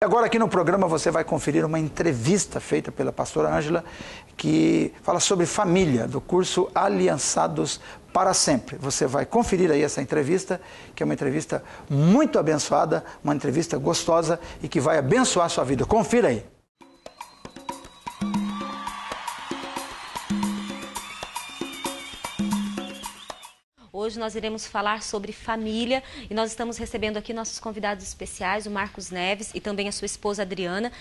Agora aqui no programa você vai conferir uma entrevista feita pela pastora Ângela, que fala sobre família, do curso Aliançados para Sempre. Você vai conferir aí essa entrevista, que é uma entrevista muito abençoada, uma entrevista gostosa e que vai abençoar a sua vida. Confira aí. Hoje nós iremos falar sobre família e nós estamos recebendo aqui nossos convidados especiais, o Marcos Neves e também a sua esposa Adriana.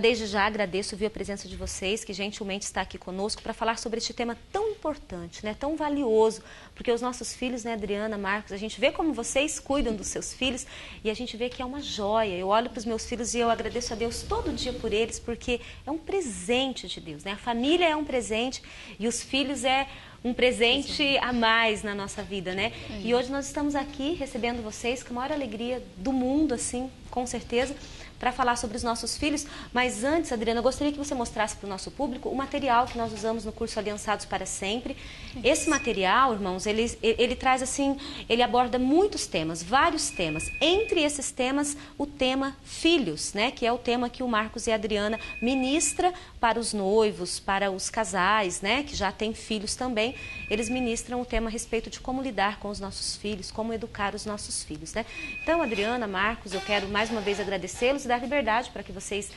Desde já agradeço a presença de vocês, que gentilmente está aqui conosco para falar sobre este tema tão importante, né, tão valioso, porque os nossos filhos, né, Adriana, Marcos, a gente vê como vocês cuidam dos seus filhos e a gente vê que é uma joia. Eu olho para os meus filhos e eu agradeço a Deus todo dia por eles, porque é um presente de Deus, né? A família é um presente e os filhos é um presente a mais na nossa vida, né? E hoje nós estamos aqui recebendo vocês com a maior alegria do mundo, assim, com certeza, para falar sobre os nossos filhos. Mas antes, Adriana, eu gostaria que você mostrasse para o nosso público o material que nós usamos no curso Aliançados para Sempre. Esse material, irmãos, ele traz assim, ele aborda muitos temas, vários temas. Entre esses temas, o tema filhos, né? Que é o tema que o Marcos e a Adriana ministra para os noivos, para os casais, né? Que já têm filhos também. Eles ministram o tema a respeito de como lidar com os nossos filhos, como educar os nossos filhos, né? Então, Adriana, Marcos, eu quero mais uma vez agradecê-los e dar liberdade para que vocês,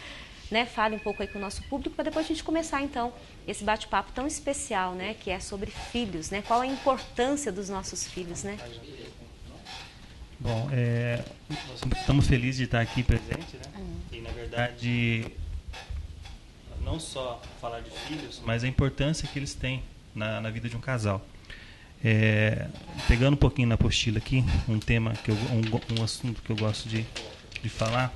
né, falem um pouco aí com o nosso público, para depois a gente começar, então, esse bate-papo tão especial, né, que é sobre filhos, né? Qual a importância dos nossos filhos, né? Bom, nós estamos felizes de estar aqui presente, né? E, na verdade, não só falar de filhos, mas a importância que eles têm na vida de um casal. Pegando um pouquinho na apostila aqui, um tema, um assunto que eu gosto de falar,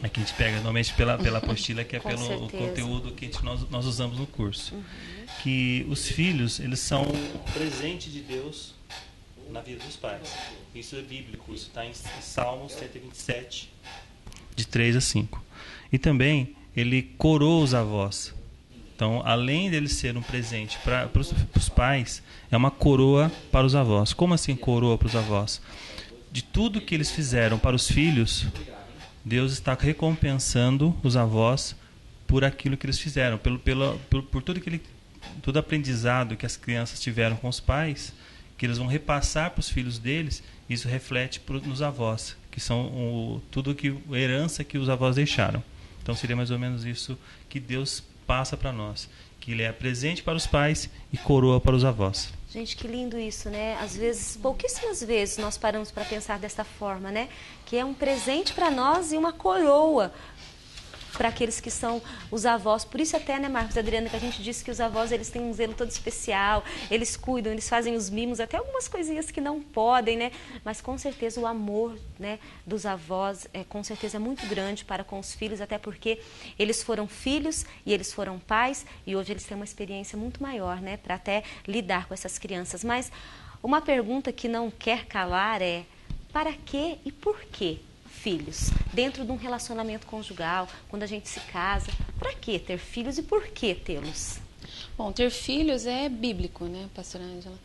aqui a gente pega normalmente pela apostila, que é pelo conteúdo que nós usamos no curso. Que os filhos, eles são um presente de Deus na vida dos pais. Isso é bíblico, isso está em Salmos 127, de 3 a 5. E também, ele coroa os avós. Então, além dele ser um presente para os pais, é uma coroa para os avós. Como assim coroa para os avós? De tudo que eles fizeram para os filhos, Deus está recompensando os avós por aquilo que eles fizeram, por todo aprendizado que as crianças tiveram com os pais, que eles vão repassar para os filhos deles. Isso reflete nos avós, que são a herança que os avós deixaram. Então seria mais ou menos isso que Deus passa para nós, que Ele é presente para os pais e coroa para os avós. Gente, que lindo isso, né? Às vezes, pouquíssimas vezes nós paramos para pensar dessa forma, né? Que é um presente para nós e uma coroa para aqueles que são os avós. Por isso até, né, Marcos e Adriana, que a gente disse que os avós, eles têm um zelo todo especial, eles cuidam, eles fazem os mimos, até algumas coisinhas que não podem, né? Mas com certeza o amor, né, dos avós com certeza é muito grande para com os filhos, até porque eles foram filhos e eles foram pais e hoje eles têm uma experiência muito maior, né, para até lidar com essas crianças. Mas uma pergunta que não quer calar é: para que e por que filhos? Dentro de um relacionamento conjugal, quando a gente se casa, para que ter filhos e por que tê-los? Bom, ter filhos é bíblico, né, pastora Ângela?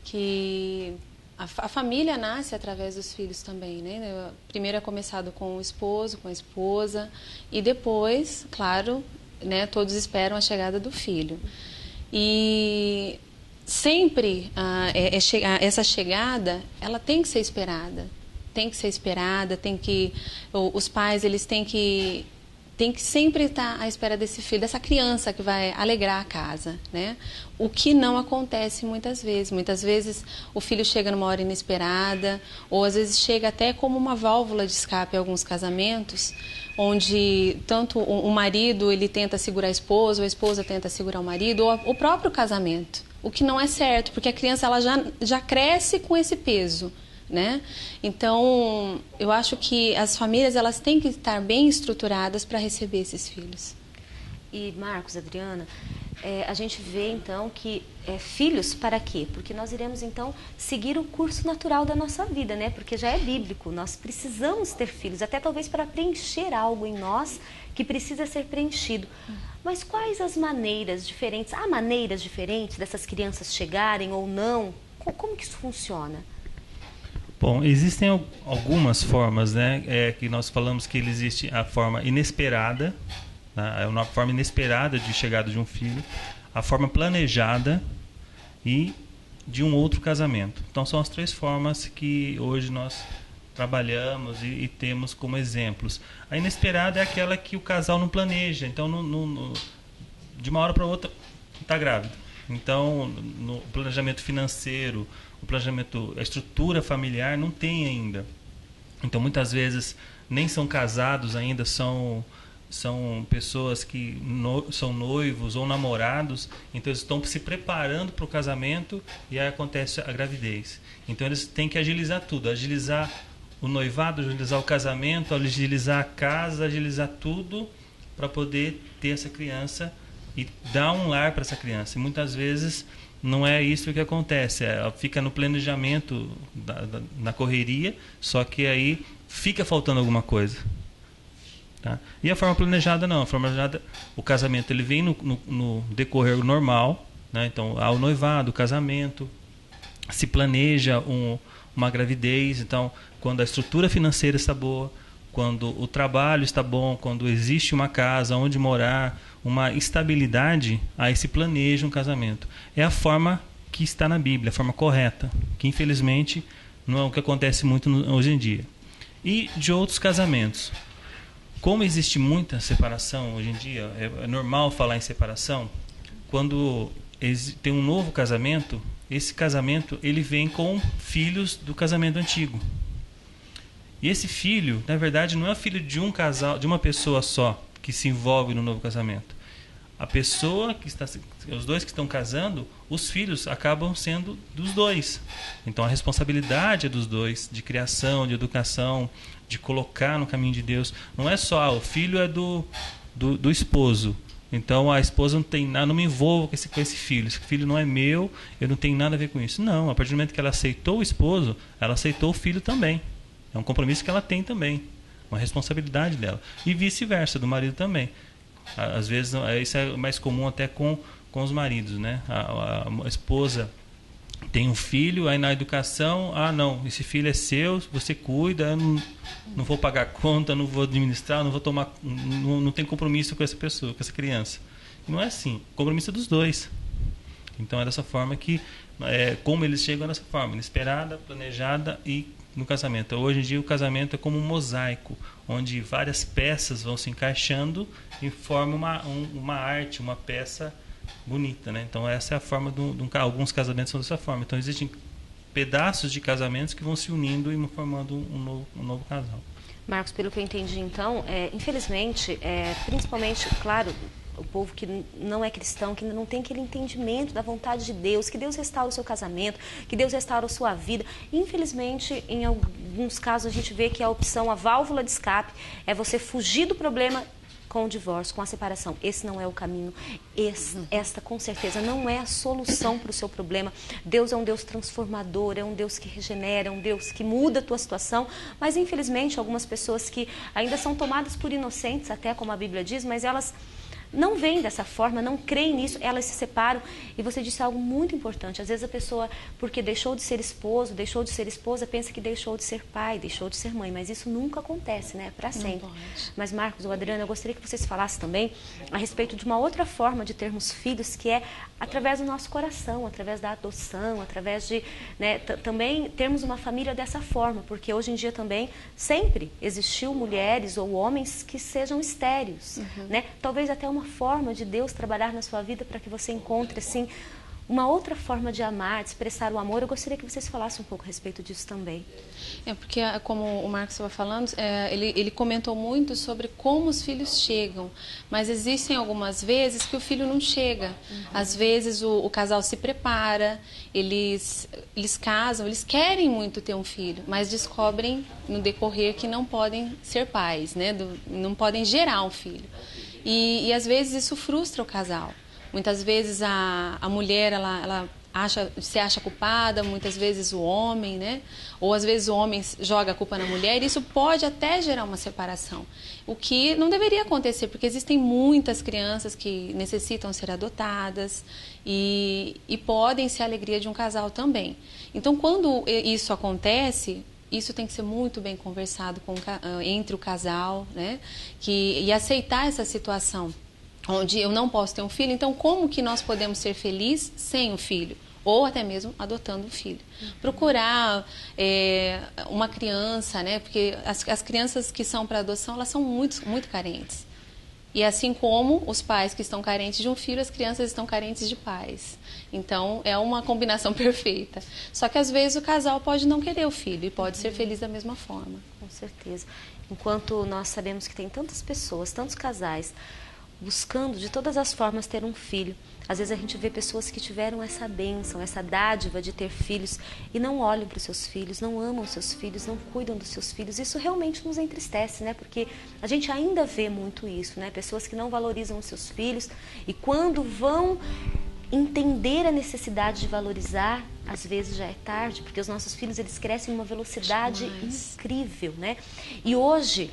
Que a família nasce através dos filhos também, né? Primeiro é começado com o esposo, com a esposa, e depois, claro, né, todos esperam a chegada do filho. E sempre essa chegada, ela tem que ser esperada. Os pais, eles têm que sempre estar à espera desse filho, dessa criança que vai alegrar a casa, né? O que não acontece muitas vezes. Muitas vezes o filho chega numa hora inesperada, ou às vezes chega até como uma válvula de escape em alguns casamentos, onde tanto o marido ele tenta segurar a esposa tenta segurar o marido, ou o próprio casamento. O que não é certo, porque a criança ela já cresce com esse peso, né? Então, eu acho que as famílias elas têm que estar bem estruturadas para receber esses filhos. E Marcos, Adriana, a gente vê então que filhos para quê? Porque nós iremos então seguir o curso natural da nossa vida, né? Porque já é bíblico, nós precisamos ter filhos, até talvez para preencher algo em nós que precisa ser preenchido. Mas quais as maneiras diferentes? Há maneiras diferentes dessas crianças chegarem ou não? Como que isso funciona? Bom, existem algumas formas, né? Que nós falamos que existe a forma inesperada, né? É uma forma inesperada de chegada de um filho, a forma planejada e de um outro casamento. Então são as 3 formas que hoje nós trabalhamos e temos como exemplos. A inesperada é aquela que o casal não planeja, então de uma hora para outra está grávida. Então no planejamento financeiro, o planejamento, a estrutura familiar não tem ainda. Então muitas vezes nem são casados ainda, são pessoas que são noivos ou namorados, então eles estão se preparando para o casamento e aí acontece a gravidez. Então eles têm que agilizar tudo, agilizar o noivado, agilizar o casamento, agilizar a casa, agilizar tudo para poder ter essa criança e dar um lar para essa criança. E muitas vezes não é isso que acontece, fica no planejamento, na correria, só que aí fica faltando alguma coisa. Tá? E a forma planejada não, a forma planejada, o casamento ele vem no decorrer normal, né? Então há o noivado, o casamento, se planeja uma gravidez, então quando a estrutura financeira está boa, quando o trabalho está bom, quando existe uma casa onde morar, uma estabilidade, aí se planeja um casamento. É a forma que está na Bíblia, a forma correta, que infelizmente não é o que acontece muito hoje em dia. E de outros casamentos. Como existe muita separação hoje em dia, é normal falar em separação, quando tem um novo casamento, esse casamento ele vem com filhos do casamento antigo. E esse filho, na verdade, não é filho de um casal, de uma pessoa só que se envolve no novo casamento. A pessoa que está, os dois que estão casando, os filhos acabam sendo dos dois. Então a responsabilidade é dos dois, de criação, de educação, de colocar no caminho de Deus. Não é só o filho é do esposo. Então a esposa não tem nada, não me envolvo com esse filho. Esse filho não é meu, eu não tenho nada a ver com isso. Não, a partir do momento que ela aceitou o esposo, ela aceitou o filho também. É um compromisso que ela tem também, uma responsabilidade dela. E vice-versa, do marido também. Às vezes isso é mais comum até com os maridos, né? A esposa tem um filho, aí na educação, não, esse filho é seu, você cuida, eu não vou pagar conta, não vou administrar, não vou tomar, não tem compromisso com essa pessoa, com essa criança. E não é assim, o compromisso é dos dois. Então é dessa forma que, como eles chegam dessa forma, inesperada, planejada e no casamento. Hoje em dia o casamento é como um mosaico, onde várias peças vão se encaixando e formam uma arte, uma peça bonita, né? Então essa é a forma alguns casamentos são dessa forma. Então existem pedaços de casamentos que vão se unindo e formando um novo casal. Marcos, pelo que eu entendi, então, infelizmente, principalmente, claro, o povo que não é cristão, que não tem aquele entendimento da vontade de Deus, que Deus restaura o seu casamento, que Deus restaura a sua vida. Infelizmente, em alguns casos, a gente vê que a opção, a válvula de escape, é você fugir do problema com o divórcio, com a separação. Esse não é o caminho. Esta, com certeza, não é a solução para o seu problema. Deus é um Deus transformador, é um Deus que regenera, é um Deus que muda a tua situação. Mas, infelizmente, algumas pessoas que ainda são tomadas por inocentes, até como a Bíblia diz, mas elas não veem dessa forma, não creem nisso, elas se separam. E você disse algo muito importante. Às vezes a pessoa, porque deixou de ser esposo, deixou de ser esposa, pensa que deixou de ser pai, deixou de ser mãe. Mas isso nunca acontece, né? Para sempre. Mas Marcos ou Adriana, eu gostaria que vocês falassem também a respeito de uma outra forma de termos filhos, que é através do nosso coração, através da adoção, através de, né, também termos uma família dessa forma. Porque hoje em dia também sempre existiu mulheres ou homens que sejam estéreos, né? Talvez até uma forma de Deus trabalhar na sua vida para que você encontre, assim, uma outra forma de amar, de expressar o amor. Eu gostaria que vocês falassem um pouco a respeito disso também. Porque, como o Marcos estava falando, ele comentou muito sobre como os filhos chegam, mas existem algumas vezes que o filho não chega. Às vezes o casal se prepara, eles casam, eles querem muito ter um filho, mas descobrem no decorrer que não podem ser pais, né? Não podem gerar um filho. E às vezes isso frustra o casal. Muitas vezes a mulher ela se acha culpada, muitas vezes o homem, né? Ou às vezes o homem joga a culpa na mulher, e isso pode até gerar uma separação. O que não deveria acontecer, porque existem muitas crianças que necessitam ser adotadas e podem ser a alegria de um casal também. Então, quando isso acontece, isso tem que ser muito bem conversado entre o casal, né? E aceitar essa situação onde eu não posso ter um filho. Então, como que nós podemos ser felizes sem um filho? Ou até mesmo adotando um filho. Procurar uma criança, né? Porque as crianças que são para adoção, elas são muito, muito carentes. E assim como os pais que estão carentes de um filho, as crianças estão carentes de pais. Então, é uma combinação perfeita. Só que às vezes o casal pode não querer o filho e pode ser feliz da mesma forma. Com certeza. Enquanto nós sabemos que tem tantas pessoas, tantos casais, buscando de todas as formas ter um filho. Às vezes a gente vê pessoas que tiveram essa bênção, essa dádiva de ter filhos e não olham para os seus filhos, não amam os seus filhos, não cuidam dos seus filhos. Isso realmente nos entristece, né? Porque a gente ainda vê muito isso, né? Pessoas que não valorizam os seus filhos e quando vão entender a necessidade de valorizar, às vezes já é tarde, porque os nossos filhos eles crescem em uma velocidade incrível, né? E hoje,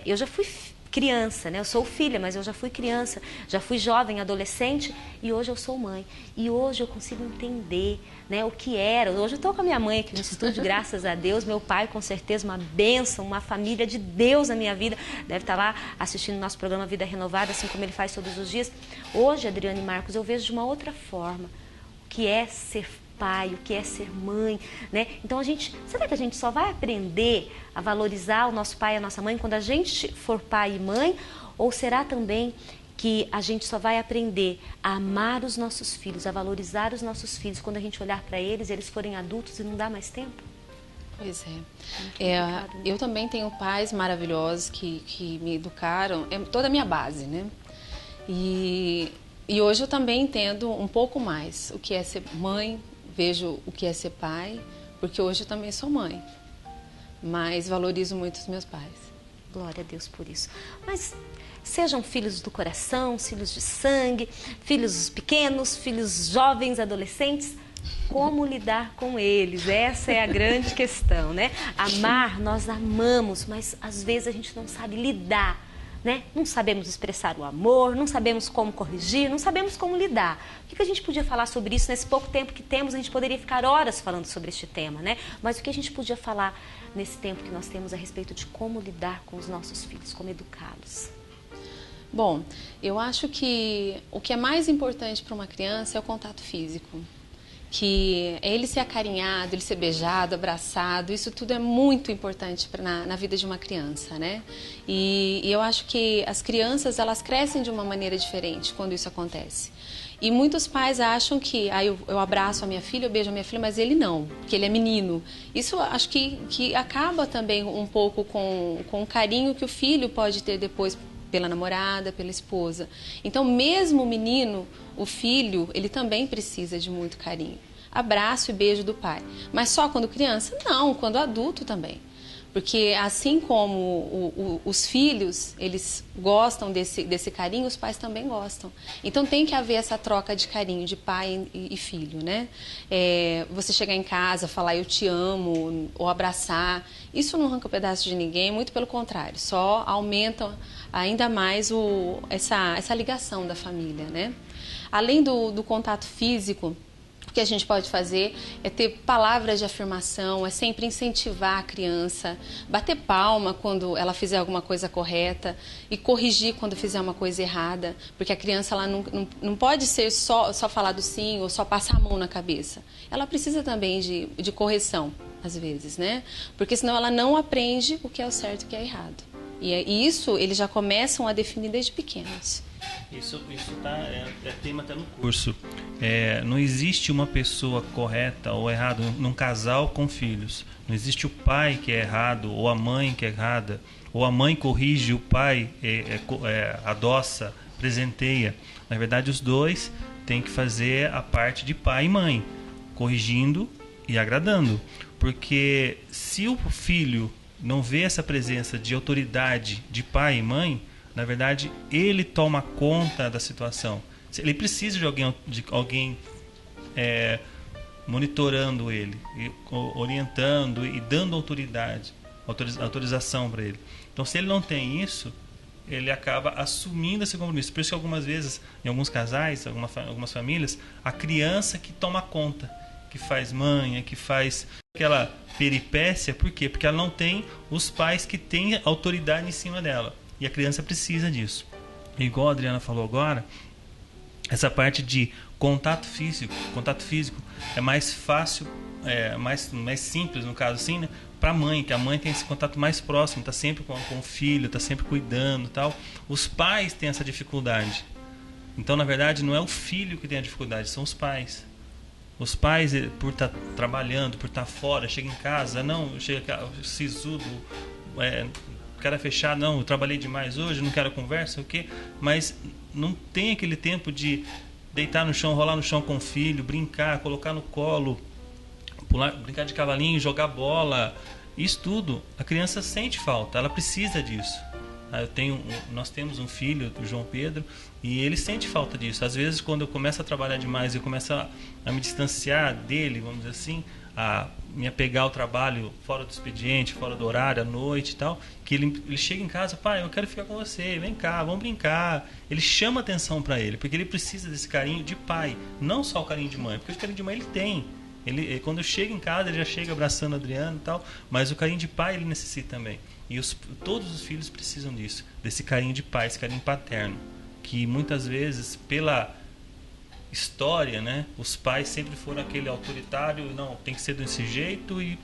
eu já fui criança, né? Eu sou filha, mas eu já fui criança, já fui jovem, adolescente e hoje eu sou mãe. E hoje eu consigo entender, né, o que era. Hoje eu estou com a minha mãe aqui no estúdio, graças a Deus. Meu pai, com certeza, uma bênção, uma família de Deus na minha vida. Deve estar lá assistindo nosso programa Vida Renovada, assim como ele faz todos os dias. Hoje, Adriana e Marcos, eu vejo de uma outra forma o que é ser pai, o que é ser mãe, né? Então será que a gente só vai aprender a valorizar o nosso pai e a nossa mãe quando a gente for pai e mãe? Ou será também que a gente só vai aprender a amar os nossos filhos, a valorizar os nossos filhos quando a gente olhar para eles, eles forem adultos e não dá mais tempo? Pois é. Eu também tenho pais maravilhosos que me educaram, é toda a minha base, né? E hoje eu também entendo um pouco mais o que é ser mãe, vejo o que é ser pai, porque hoje eu também sou mãe, mas valorizo muito os meus pais. Glória a Deus por isso. Mas sejam filhos do coração, filhos de sangue, filhos pequenos, filhos jovens, adolescentes, como lidar com eles? Essa é a grande questão, né? Amar, nós amamos, mas às vezes a gente não sabe lidar, né? Não sabemos expressar o amor, não sabemos como corrigir, não sabemos como lidar. O que a gente podia falar sobre isso nesse pouco tempo que temos? A gente poderia ficar horas falando sobre este tema, né? Mas o que a gente podia falar nesse tempo que nós temos a respeito de como lidar com os nossos filhos, como educá-los? Bom, eu acho que o que é mais importante para uma criança é o contato físico. Que é ele ser acarinhado, ele ser beijado, abraçado, isso tudo é muito importante na vida de uma criança, né? E eu acho que as crianças, elas crescem de uma maneira diferente quando isso acontece. E muitos pais acham que eu abraço a minha filha, eu beijo a minha filha, mas ele não, porque ele é menino. Isso acho que acaba também um pouco com o carinho que o filho pode ter depois pela namorada, pela esposa. Então, mesmo o menino, o filho, ele também precisa de muito carinho. Abraço e beijo do pai. Mas só quando criança? Não, quando adulto também. Porque assim como os filhos, eles gostam desse carinho, os pais também gostam. Então tem que haver essa troca de carinho de pai e filho, né? Você chegar em casa, falar eu te amo, ou abraçar, isso não arranca pedaço de ninguém, muito pelo contrário, só aumenta ainda mais essa ligação da família, né? Além do contato físico, o que a gente pode fazer é ter palavras de afirmação, é sempre incentivar a criança, bater palma quando ela fizer alguma coisa correta e corrigir quando fizer uma coisa errada, porque a criança ela não pode ser só falar do sim ou só passar a mão na cabeça. Ela precisa também de correção, às vezes, né? Porque senão ela não aprende o que é o certo e o que é errado. E isso eles já começam a definir desde pequenos. Isso é tema até no curso. Não existe uma pessoa correta ou errada num casal com filhos. Não existe o pai que é errado ou a mãe que é errada. Ou a mãe corrige, o pai adoça, presenteia. Na verdade, os dois têm que fazer a parte de pai e mãe, corrigindo e agradando. Porque se o filho não vê essa presença de autoridade de pai e mãe, na verdade, ele toma conta da situação. Ele precisa de alguém monitorando ele, orientando e dando autorização para ele. Então, se ele não tem isso, ele acaba assumindo esse compromisso. Por isso que algumas vezes, em alguns casais, algumas famílias, a criança que toma conta. que faz manha, que faz aquela peripécia. Por quê? Porque ela não tem os pais que têm autoridade em cima dela. E a criança precisa disso. Igual a Adriana falou agora, essa parte de contato físico é mais fácil, mais simples, no caso assim, né? Para a mãe, que a mãe tem esse contato mais próximo, está sempre com o filho, está sempre cuidando e tal. Os pais têm essa dificuldade. Então, na verdade, não é o filho que tem a dificuldade, são os pais. Os pais, por estar trabalhando, por estar fora, chega em casa, chega sisudo, cara fechado, eu trabalhei demais hoje, não quero conversa, o quê? Mas não tem aquele tempo de deitar no chão, rolar no chão com o filho, brincar, colocar no colo, pular, brincar de cavalinho, jogar bola. Isso tudo, a criança sente falta, ela precisa disso. Nós temos um filho, o João Pedro, e ele sente falta disso. Às vezes, quando eu começo a trabalhar demais, eu começo a me distanciar dele, vamos dizer assim, a me apegar ao trabalho fora do expediente, fora do horário, à noite e tal, que ele chega em casa, pai, eu quero ficar com você, vem cá, vamos brincar. Ele chama atenção para ele, porque ele precisa desse carinho de pai, não só o carinho de mãe, porque o carinho de mãe ele tem. Quando eu chego em casa, ele já chega abraçando o Adriano e tal, mas o carinho de pai ele necessita também. E todos os filhos precisam disso, desse carinho de pai, esse carinho paterno, que muitas vezes, pela história, né, os pais sempre foram aquele autoritário, não, tem que ser desse jeito, e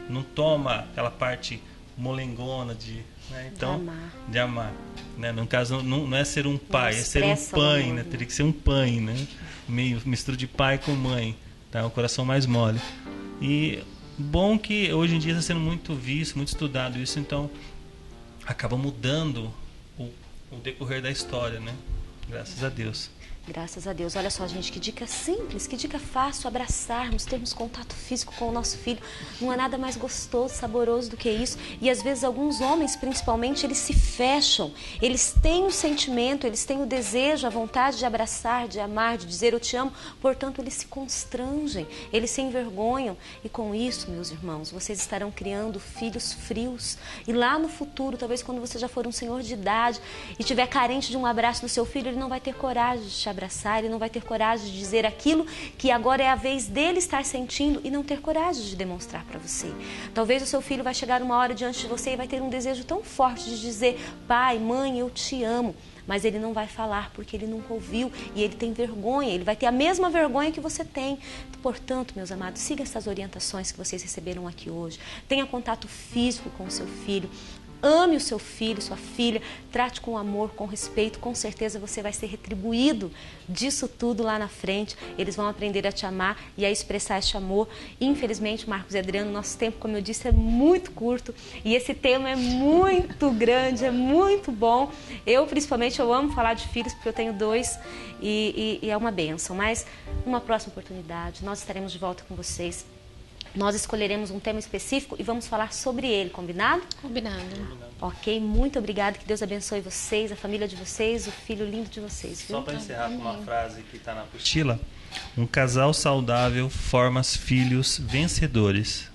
não toma aquela parte molengona de amar. Né? No caso, não é ser um pai, é ser um pai, né? Teria que ser um pai, né? Meio mistura de pai com mãe. Tá? O coração mais mole. E bom que hoje em dia está sendo muito visto, muito estudado isso, então acaba mudando o decorrer da história, né? Graças a Deus. Graças a Deus. Olha só, gente, que dica simples, que dica fácil, abraçarmos, termos contato físico com o nosso filho. Não há nada mais gostoso, saboroso do que isso. E às vezes alguns homens, principalmente, eles se fecham. Eles têm o sentimento, eles têm o desejo, a vontade de abraçar, de amar, de dizer eu te amo. Portanto, eles se constrangem, eles se envergonham. E com isso, meus irmãos, vocês estarão criando filhos frios. E lá no futuro, talvez quando você já for um senhor de idade e estiver carente de um abraço do seu filho, ele não vai ter coragem de te abraçar, ele não vai ter coragem de dizer aquilo que agora é a vez dele estar sentindo e não ter coragem de demonstrar para você. Talvez o seu filho vai chegar uma hora diante de você e vai ter um desejo tão forte de dizer pai, mãe, eu te amo, mas ele não vai falar porque ele nunca ouviu e ele tem vergonha, ele vai ter a mesma vergonha que você tem. Portanto, meus amados, siga essas orientações que vocês receberam aqui hoje. Tenha contato físico com o seu filho. Ame o seu filho, sua filha, trate com amor, com respeito, com certeza você vai ser retribuído disso tudo lá na frente. Eles vão aprender a te amar e a expressar esse amor. Infelizmente, Marcos e Adriano, nosso tempo, como eu disse, é muito curto e esse tema é muito grande, é muito bom. Principalmente, eu amo falar de filhos porque eu tenho 2 e é uma bênção. Mas, numa próxima oportunidade, nós estaremos de volta com vocês. Nós escolheremos um tema específico e vamos falar sobre ele, combinado? Combinado. Ok, muito obrigada, que Deus abençoe vocês, a família de vocês, o filho lindo de vocês. Viu? Só para encerrar com uma frase que está na apostila: um casal saudável forma filhos vencedores.